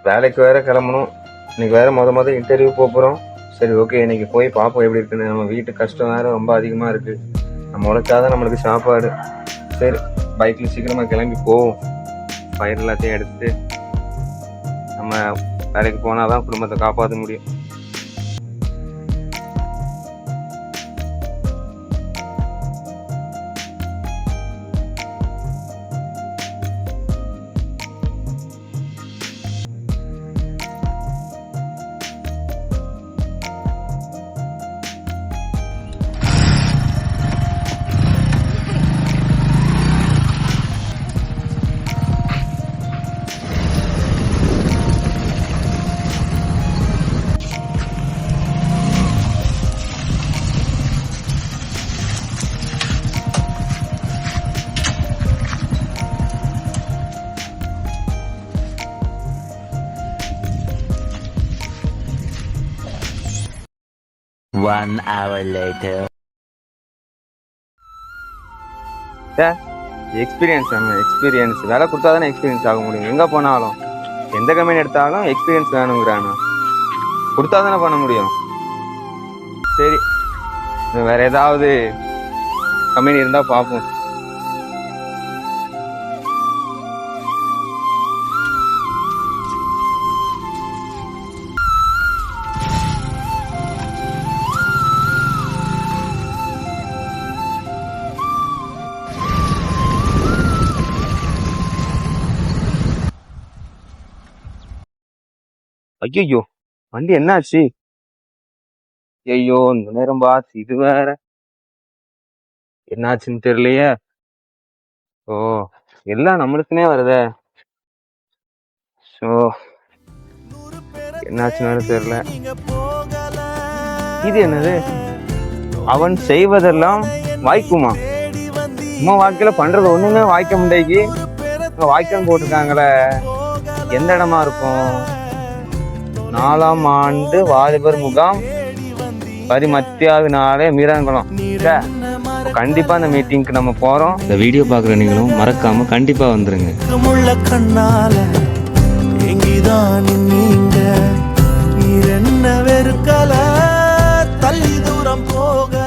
வேலைக்கு வேற கிளம்பணும். இன்னைக்கு வேற மொத இன்டர்வியூ போகிறோம். சரி ஓகே, இன்னைக்கு போய் பார்ப்போம் எப்படி இருக்குன்னு. நம்ம வீட்டு கஷ்டம் வேற ரொம்ப அதிகமாக இருக்குது. நம்ம உழைச்சாதான் நம்மளுக்கு சாப்பாடு. சரி பைக்கில் சீக்கிரமாக கிளம்பி போவோம். ஃபயர் எல்லாத்தையும் எடுத்துட்டு நம்ம வேலைக்கு போனால் தான் குடும்பத்தை காப்பாற்ற முடியும். One hour later. எக்ஸ்பீரியன்ஸ் வேலை கொடுத்தா தானே எக்ஸ்பீரியன்ஸ் ஆக முடியும். எங்கே போனாலும் எந்த கம்பெனி எடுத்தாலும் எக்ஸ்பீரியன்ஸ் வேணுங்கிறானு கொடுத்தா தானே பண்ண முடியும். சரி வேற ஏதாவது கம்பெனி இருந்தால் பார்ப்போம். ஐயோ வண்டி என்னாச்சு? ஐயோ இந்த நேரம் பாஸ், இது வேற என்னாச்சுன்னு தெரியலையே. ஓ எல்லாம் நம்மளுக்குனே வருதே. ஸோ என்னாச்சுன்னு வேற தெரியல. இது என்னது? அவன் செய்வதெல்லாம் வாய்க்குமா? சும்மா வாழ்க்கையில பண்றது ஒண்ணுமே வாய்க்க முடியாது. வாய்க்கான்னு போட்டிருக்காங்களே, எந்த இடமா இருக்கும்? 4ஆம் ஆண்டு வாலிபர் முகாம் பரிமத்தியாவினாலே மீராங்குளம். கண்டிப்பா அந்த மீட்டிங்க்கு நம்ம போறோம். இந்த வீடியோ பாக்குற நீங்களும் மறக்காம கண்டிப்பா வந்துருங்க. கண்ணால எங்கிதான் நீங்க நீர் என்ன வெறுக்கல தள்ளி தூரம் போக